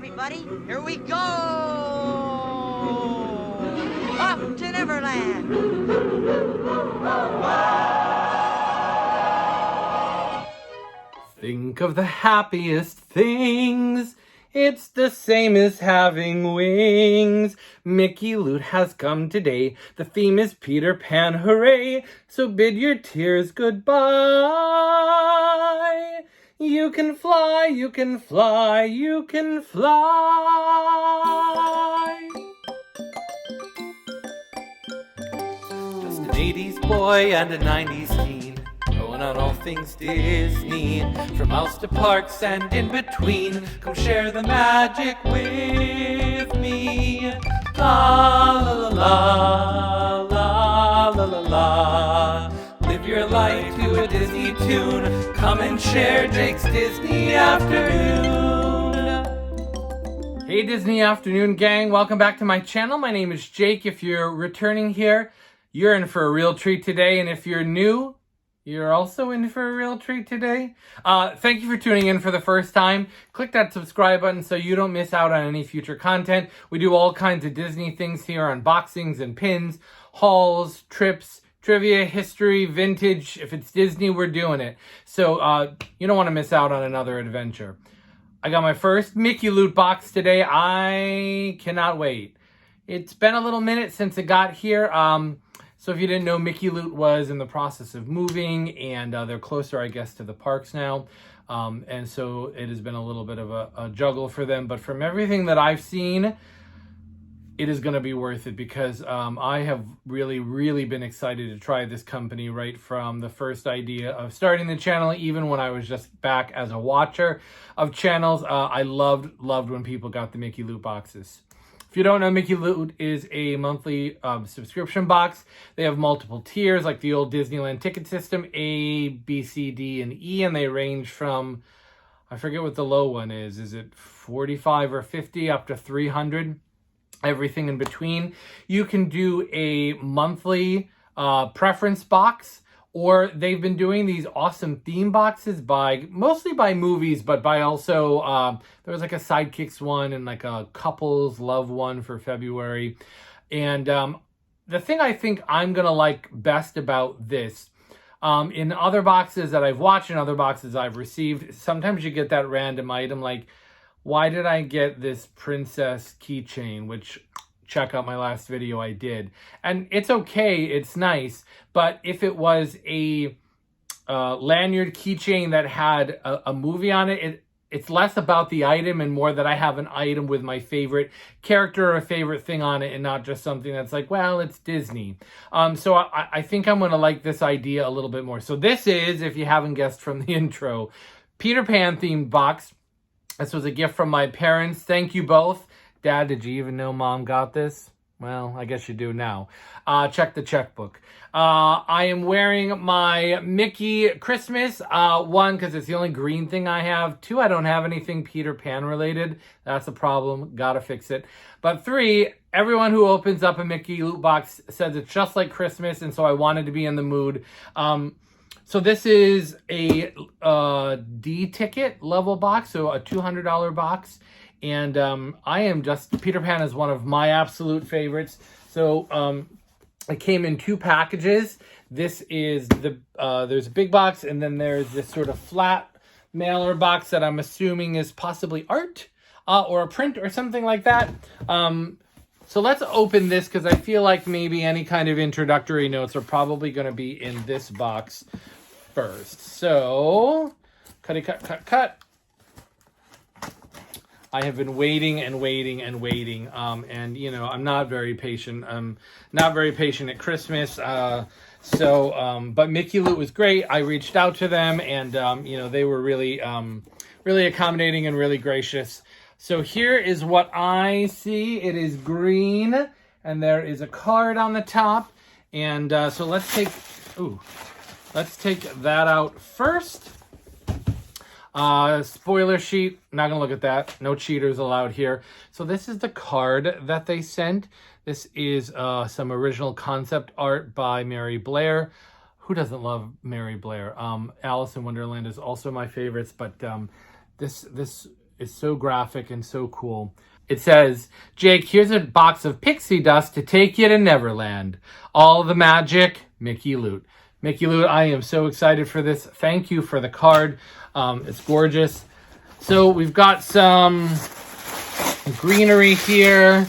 everybody. Here we go! Off to Neverland! Think of the happiest things. It's the same as having wings. Mickey Loot has come today. The theme is Peter Pan, hooray! So bid your tears goodbye. You can fly, you can fly, you can fly. Just an 80s boy and a 90s teen, going on all things Disney. From mouse to parks and in between, come share the magic with me. La la la la, la la la la. Live your life to a Disney tune. Come and share Jake's Disney Afternoon. Hey Disney Afternoon gang, welcome back to my channel. My name is Jake. If you're returning here, you're in for a real treat today. And if you're new, you're also in for a real treat today. Thank you for tuning in for the first time. Click that subscribe button so you don't miss out on any future content. We do all kinds of Disney things here, unboxings and pins, hauls, trips, trivia, history, vintage. If it's Disney, we're doing it. So you don't want to miss out on another adventure. I got my first Mickey Loot box today. I cannot wait. It's been a little minute since it got here. So if you didn't know, Mickey Loot was in the process of moving, and they're closer, I guess, to the parks now. And so it has been a little bit of a juggle for them. But from everything that I've seen, it is going to be worth it because I have really been excited to try this company right from the first idea of starting the channel, even when I was just back as a watcher of channels. I loved when people got the Mickey Loot boxes. If you don't know, Mickey Loot is a monthly subscription box. They have multiple tiers, like the old Disneyland ticket system, A, B, C, D, and E, and they range from, I forget what the low one is. Is it 45 or 50 up to 300? Everything in between. You can do a monthly preference box, or they've been doing these awesome theme boxes mostly by movies, but by also, there was like a Sidekicks one and like a couples love one for February. And the thing I think I'm going to like best about this, in other boxes that I've watched and other boxes I've received, sometimes you get that random item like, why did I get this princess keychain, which check out my last video I did. And it's okay, it's nice, but if it was a lanyard keychain that had a movie on it, it's less about the item and more that I have an item with my favorite character or a favorite thing on it and not just something that's like, well, it's Disney. So I think I'm going to like this idea a little bit more. So this is, if you haven't guessed from the intro, Peter Pan themed box. This was a gift from my parents. Thank you both. Dad, did you even know Mom got this? Well, I guess you do now. Check the checkbook. I am wearing my Mickey Christmas. One, because it's the only green thing I have. Two, I don't have anything Peter Pan related. That's a problem. Gotta fix it. But three, everyone who opens up a Mickey Loot box says it's just like Christmas, and so I wanted to be in the mood. So this is a D ticket level box, so a $200 box. And Peter Pan is one of my absolute favorites. So it came in two packages. This is there's a big box, and then there's this sort of flat mailer box that I'm assuming is possibly art or a print or something like that. So let's open this because I feel like maybe any kind of introductory notes are probably going to be in this box first. So, cut. I have been waiting and waiting. And, you know, I'm not very patient. I'm not very patient at Christmas. But Mickey Loot was great. I reached out to them and, you know, they were really accommodating and really gracious. So here is what I see. It is green, and there is a card on the top. And so let's take that out first. Spoiler sheet, not gonna look at that. No cheaters allowed here. So this is the card that they sent. This is some original concept art by Mary Blair. Who doesn't love Mary Blair? Alice in Wonderland is also my favorites, but this is so graphic and so cool. It says, Jake, here's a box of pixie dust to take you to Neverland. All the magic, Mickey Loot. Mickey Loot, I am so excited for this. Thank you for the card. It's gorgeous. So we've got some greenery here.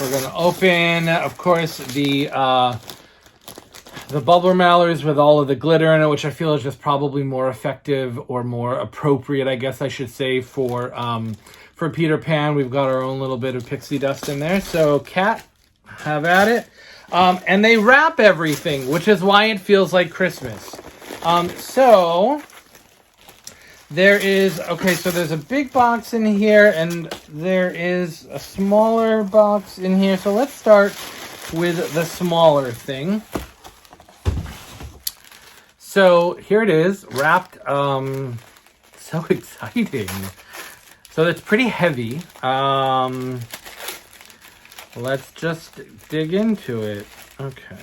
We're going to open, of course, the bubbler mailers with all of the glitter in it, which I feel is just probably more effective or more appropriate, I guess I should say, for Peter Pan. We've got our own little bit of pixie dust in there. So, Kat, have at it. And they wrap everything, which is why it feels like Christmas. So there's a big box in here, and there is a smaller box in here. So let's start with the smaller thing. So here it is, wrapped. So exciting. So it's pretty heavy. Let's just dig into it. Okay.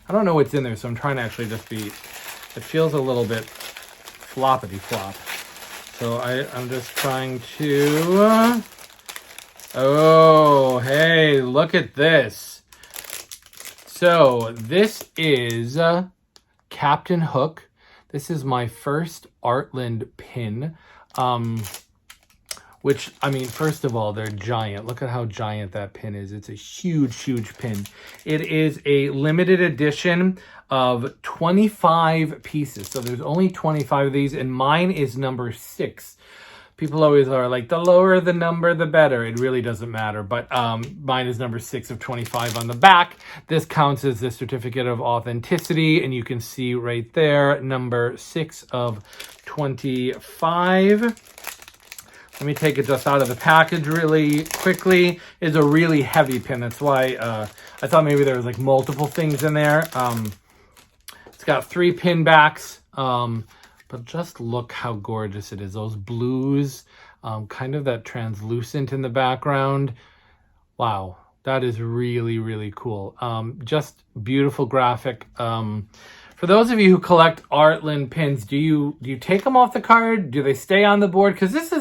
I don't know what's in there, so I'm trying to actually just it feels a little bit floppity flop. So I'm just trying to, oh, hey, look at this. So this is Captain Hook. This is my first Artland pin. Which, I mean, first of all, they're giant. Look at how giant that pin is. It's a huge, huge pin. It is a limited edition of 25 pieces. So there's only 25 of these, and mine is number 6. People always are like, the lower the number, the better. It really doesn't matter. But mine is number 6 of 25 on the back. This counts as the certificate of authenticity, and you can see right there, number 6 of 25. Let me take it just out of the package really quickly. It's a really heavy pin. That's why I thought maybe there was like multiple things in there. It's got 3 pin backs, but just look how gorgeous it is. Those blues, kind of that translucent in the background. Wow, that is really, really cool. Just beautiful graphic. For those of you who collect Artland pins, do you take them off the card? Do they stay on the board? Because this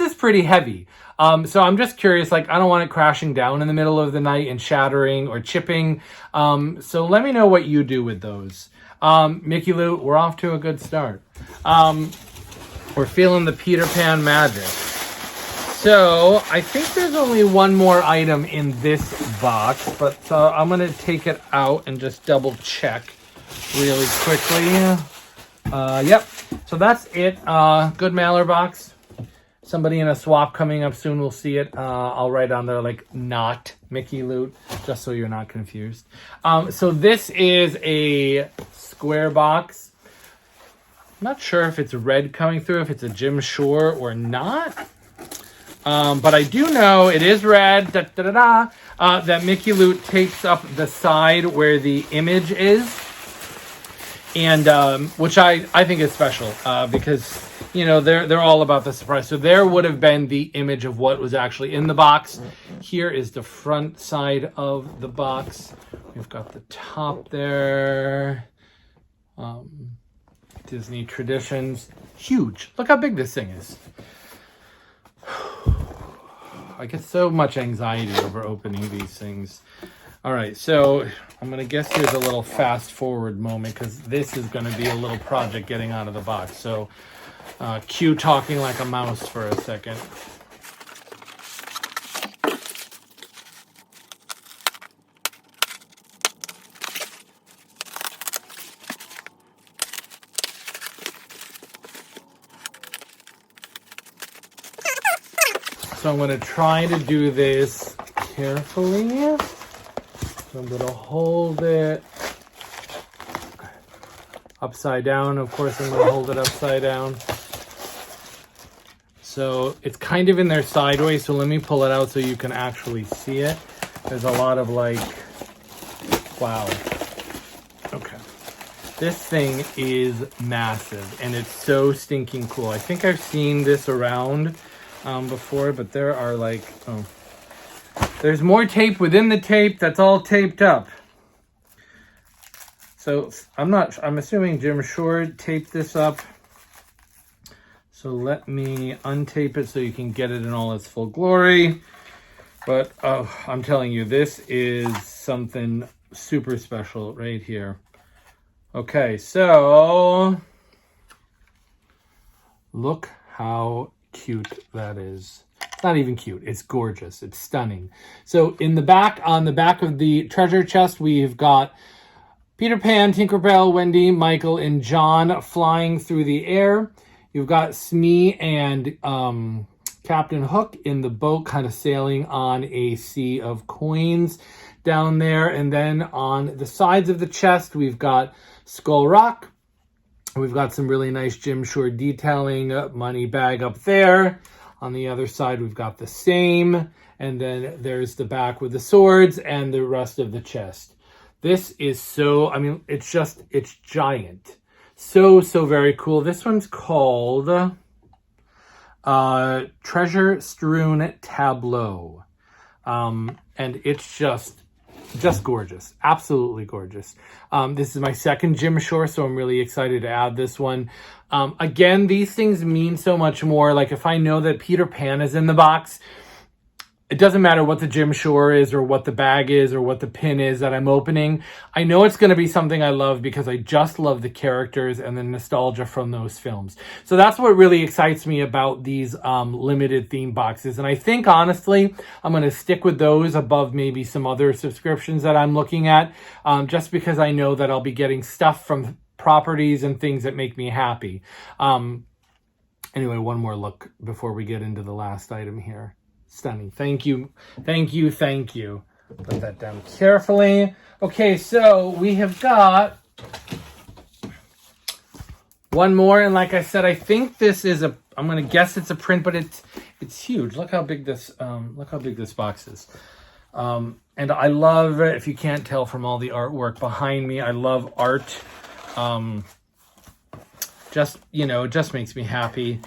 is pretty heavy. So I'm just curious, like, I don't want it crashing down in the middle of the night and shattering or chipping. So let me know what you do with those. Mickey Loot, we're off to a good start. We're feeling the Peter Pan magic. So I think there's only one more item in this box, but I'm going to take it out and just double check really quickly. Yep. So that's it. Good mailer box. Somebody in a swap coming up soon will see it. I'll write on there like not Mickey Loot, just so you're not confused. So this is a square box. I'm not sure if it's red coming through, if it's a Jim Shore or not. But I do know it is red, that Mickey Loot tapes up the side where the image is. And which I think is special because, you know, they're all about the surprise. So there would have been the image of what was actually in the box. Here is the front side of the box. We've got the top there. Disney Traditions. Huge. Look how big this thing is. I get so much anxiety over opening these things. All right, so I'm going to guess there's a little fast forward moment because this is going to be a little project getting out of the box. So cue talking like a mouse for a second. So I'm going to try to do this carefully. I'm going to hold it upside down. Of course, I'm going to hold it upside down. So it's kind of in there sideways. So let me pull it out so you can actually see it. There's a lot of like, wow. Okay. This thing is massive and it's so stinking cool. I think I've seen this around before, but there are like, oh. There's more tape within the tape that's all taped up. So I'm assuming Jim Shore taped this up. So So let me untape it so you can get it in all its full glory. But I'm telling you, this is something super special right here. Okay, so look how cute that is. It's not even cute. It's gorgeous. It's stunning. So in the back, on the back of the treasure chest, we've got Peter Pan, Tinkerbell, Wendy, Michael, and John flying through the air. You've got Smee and Captain Hook in the boat, kind of sailing on a sea of coins down there. And then on the sides of the chest, we've got Skull Rock. We've got some really nice Jim Shore detailing, money bag up there. On the other side, we've got the same. And then there's the back with the swords and the rest of the chest. This is so, I mean, it's giant. So very cool. This one's called Treasure Strewn Tableau. And it's just gorgeous. Absolutely gorgeous. This is my second Jim Shore, so I'm really excited to add this one. Again, these things mean so much more. Like if I know that Peter Pan is in the box, it doesn't matter what the Jim Shore is or what the bag is or what the pin is that I'm opening. I know it's going to be something I love because I just love the characters and the nostalgia from those films. So that's what really excites me about these limited theme boxes. And I think, honestly, I'm going to stick with those above maybe some other subscriptions that I'm looking at, just because I know that I'll be getting stuff from properties and things that make me happy. Anyway, one more look before we get into the last item here. Stunning. Thank you. Thank you. Thank you. Put that down carefully. Okay, so we have got one more. And like I said, I think this is I'm going to guess it's a print, but it's huge. Look how big this box is. And I love, if you can't tell from all the artwork behind me, I love art. It just makes me happy.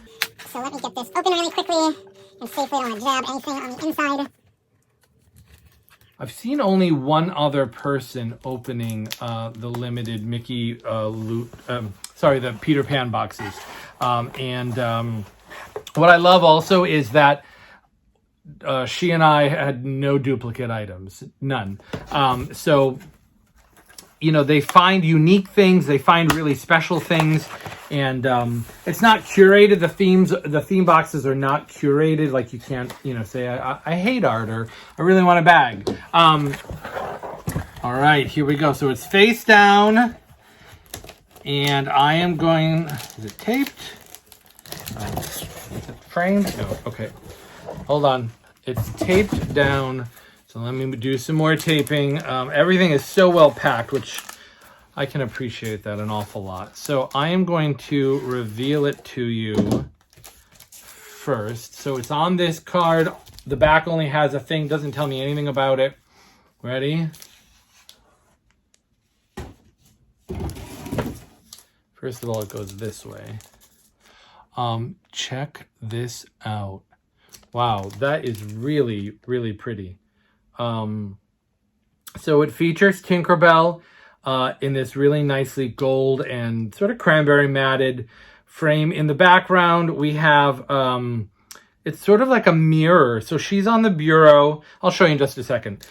So let me get this open really quickly. And safely, don't want to jab anything on the inside. I've seen only one other person opening the limited Mickey the Peter Pan boxes. What I love also is that she and I had no duplicate items, none. So, they find unique things, they find really special things, and it's not curated. The theme boxes are not curated. Like you can't, say I hate art or I really want a bag. All right, here we go. So it's face down, and I am going. Is it taped? Is it framed? No. Okay. Hold on. It's taped down. So let me do some more taping. Everything is so well packed, which I can appreciate that an awful lot. So I am going to reveal it to you first. So it's on this card. The back only has a thing, doesn't tell me anything about it. Ready? First of all, it goes this way. Check this out. Wow, that is really, really pretty. So it features Tinkerbell in this really nicely gold and sort of cranberry matted frame. In the background, we have, it's sort of like a mirror. So she's on the bureau. I'll show you in just a second.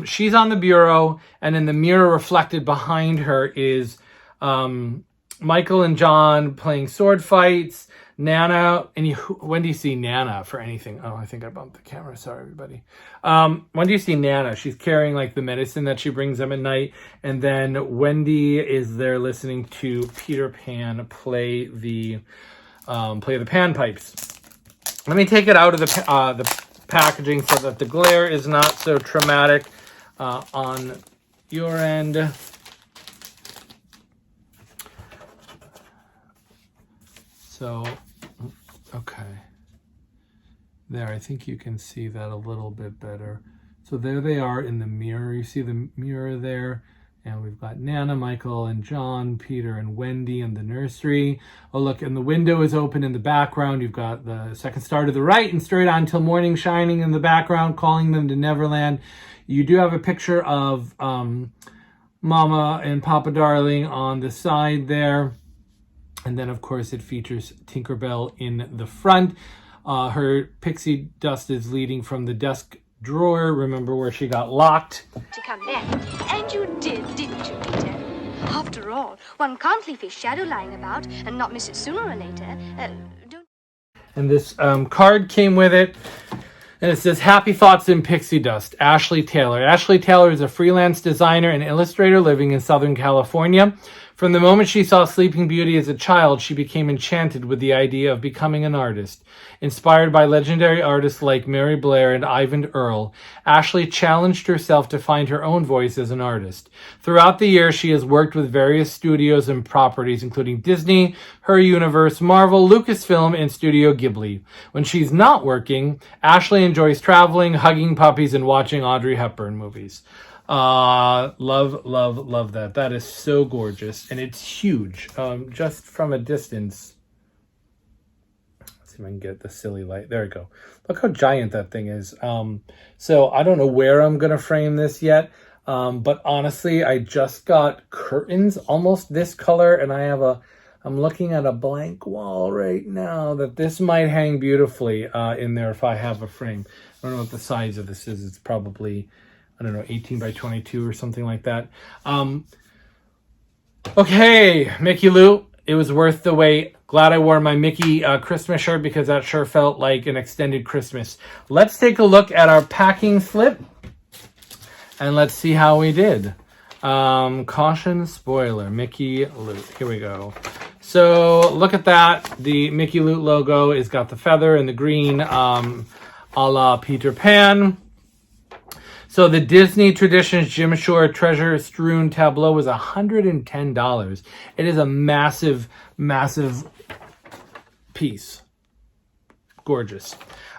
She's on the bureau, and in the mirror reflected behind her is Michael and John playing sword fights. Nana, and when do you see Nana for anything? Oh, I think I bumped the camera. Sorry, everybody. When do you see Nana? She's carrying like the medicine that she brings them at night. And then Wendy is there listening to Peter Pan play the panpipes. Let me take it out of the packaging so that the glare is not so traumatic on your end. So, okay, there, I think you can see that a little bit better. So there they are in the mirror. You see the mirror there, and we've got Nana, Michael, and John, Peter, and Wendy in the nursery. Oh, look, and the window is open in the background. You've got the second star to the right and straight on till morning shining in the background, calling them to Neverland. You do have a picture of Mama and Papa Darling on the side there. And then, of course, it features Tinkerbell in the front. Her pixie dust is leading from the desk drawer. Remember where she got locked? To come back. And you did, didn't you, Peter? After all, one can't leave his shadow lying about and not miss it sooner or later. Don't... And this card came with it. And it says, Happy Thoughts in Pixie Dust, Ashley Taylor. Ashley Taylor is a freelance designer and illustrator living in Southern California. From the moment she saw Sleeping Beauty as a child, she became enchanted with the idea of becoming an artist. Inspired by legendary artists like Mary Blair and Ivan Earle, Ashley challenged herself to find her own voice as an artist. Throughout the year, she has worked with various studios and properties, including Disney, Her Universe, Marvel, Lucasfilm, and Studio Ghibli. When she's not working, Ashley enjoys traveling, hugging puppies, and watching Audrey Hepburn movies. Love that. That is so gorgeous, and it's huge. Just from a distance. Let's see if I can get the silly light. There we go. Look how giant that thing is. So I don't know where I'm gonna frame this yet. But honestly, I just got curtains almost this color, and I'm looking at a blank wall right now that this might hang beautifully in there if I have a frame. I don't know what the size of this is. It's probably, I don't know, 18 by 22 or something like that. Okay, Mickey Lou, it was worth the wait. Glad I wore my Mickey Christmas shirt because that sure felt like an extended Christmas. Let's take a look at our packing slip and let's see how we did. Caution spoiler, Mickey Loot. Here we go. So look at that. The Mickey Loot logo has got the feather and the green a la Peter Pan. So the Disney Traditions Jim Shore Treasure Strewn Tableau was $110. It is a massive, massive piece. Gorgeous.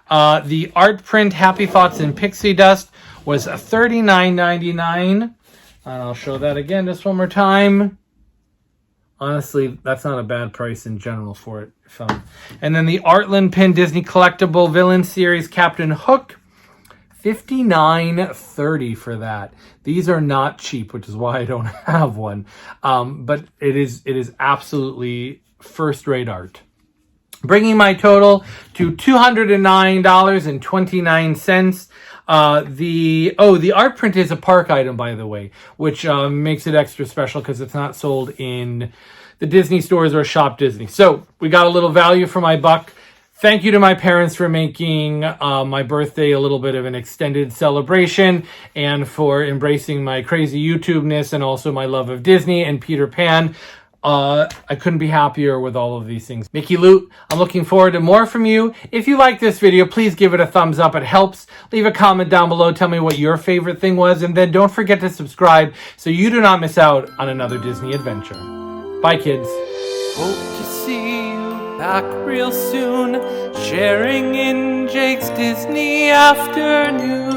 The art print Happy Thoughts in Pixie Dust was $39.99. And I'll show that again just one more time. Honestly, that's not a bad price in general for it. And then the Artland Pin Disney Collectible Villain Series Captain Hook. $59.30 for that. These are not cheap, which is why I don't have one. But it is absolutely first-rate art. Bringing my total to $209.29. The art print is a park item, by the way, which makes it extra special because it's not sold in the Disney stores or Shop Disney. So we got a little value for my buck. Thank you to my parents for making my birthday a little bit of an extended celebration and for embracing my crazy YouTube-ness and also my love of Disney and Peter Pan. I couldn't be happier with all of these things. Mickey Loot, I'm looking forward to more from you. If you like this video, please give it a thumbs up. It helps. Leave a comment down below. Tell me what your favorite thing was. And then don't forget to subscribe so you do not miss out on another Disney adventure. Bye, kids. Hope to see you back real soon, sharing in Jake's Disney afternoon.